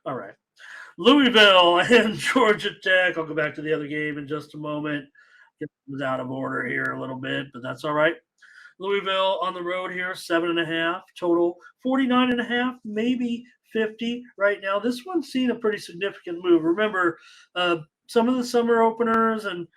All right. Louisville and Georgia Tech. I'll go back to the other game in just a moment. It was out of order here a little bit, but that's all right. Louisville on the road here, 7.5 total, 49.5, maybe 50 right now. This one's seen a pretty significant move. Remember, some of the summer openers and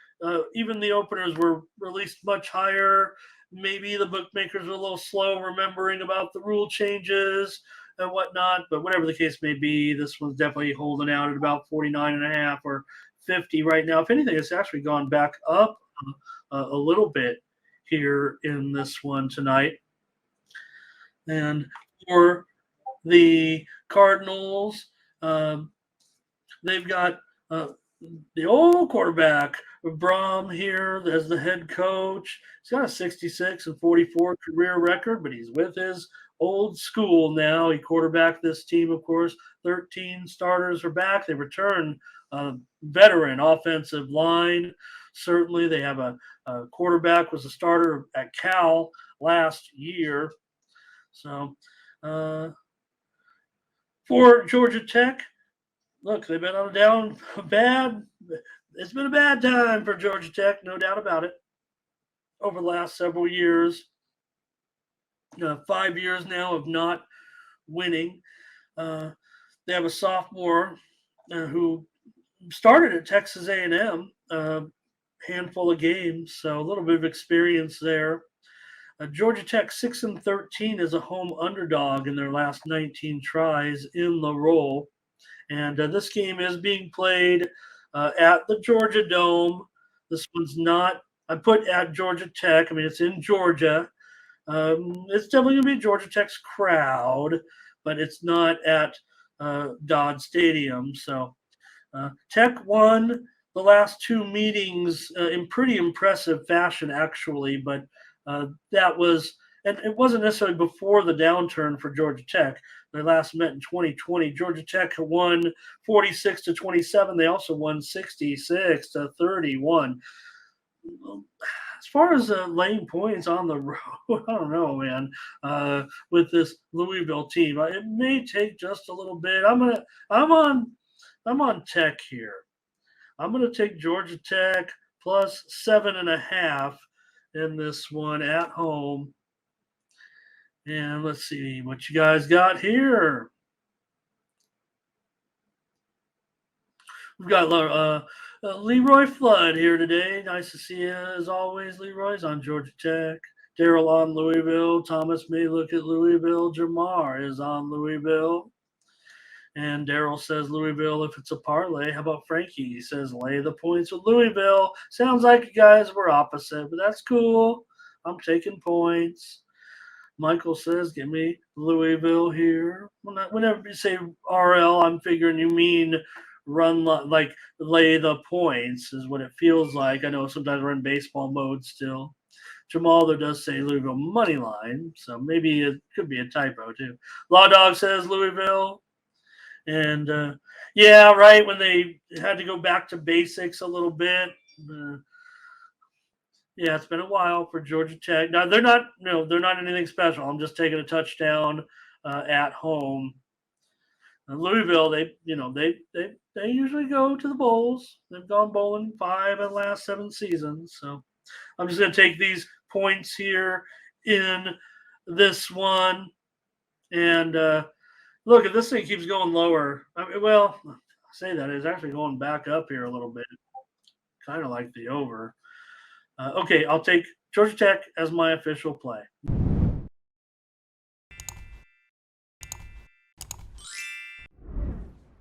even the openers were released much higher. Maybe the bookmakers were a little slow remembering about the rule changes and whatnot, but whatever the case may be, this one's definitely holding out at about 49.5 or 50 right now. If anything, it's actually gone back up a little bit here in this one tonight. And for the Cardinals, they've got the old quarterback, Brom, here as the head coach. He's got a 66-44 career record, but he's with his old school now. He quarterbacked this team, of course. 13 starters are back. They return veteran offensive line. Certainly, they have a quarterback was a starter at Cal last year. So, for Georgia Tech, look, they've been on a down bad. It's been a bad time for Georgia Tech, no doubt about it. Over the last several years, 5 years now of not winning. They have a sophomore who started at Texas A&M, handful of games, so a little bit of experience there. Georgia Tech 6-13 is a home underdog in their last 19 tries in the roll, and this game is being played at the Georgia Dome. This one's not. I put at Georgia Tech. I mean, it's in Georgia. It's definitely going to be Georgia Tech's crowd, but it's not at Dodd Stadium. So Tech won the last two meetings in pretty impressive fashion, actually, but that was, and it wasn't necessarily before the downturn for Georgia Tech. They last met in 2020. Georgia Tech won 46-27. They also won 66-31. As far as laying points on the road, I don't know, man. With this Louisville team, it may take just a little bit. I'm on Tech here. I'm gonna take Georgia Tech plus 7.5 in this one at home. And let's see what you guys got here. We've got Leroy Flood here today. Nice to see you as always, Leroy's on Georgia Tech. Daryl on Louisville. Thomas may look at Louisville. Jamar is on Louisville. And Daryl says Louisville if it's a parlay. How about Frankie? He says lay the points with Louisville. Sounds like you guys were opposite, but that's cool. I'm taking points. Michael says, give me Louisville here. Whenever you say RL, I'm figuring you mean run like lay the points is what it feels like. I know sometimes we're in baseball mode still. Jamal though does say Louisville money line, so maybe it could be a typo too. Law Dog says Louisville. And yeah, right when they had to go back to basics a little bit. Yeah, it's been a while for Georgia Tech. Now they're not, they're not anything special. I'm just taking a touchdown at home. Louisville, they usually go to the bowls. They've gone bowling 5 of the last 7 seasons. So I'm just going to take these points here in this one. And look, if this thing keeps going lower, I say that it's actually going back up here a little bit, kind of like the over. Okay, I'll take Georgia Tech as my official play.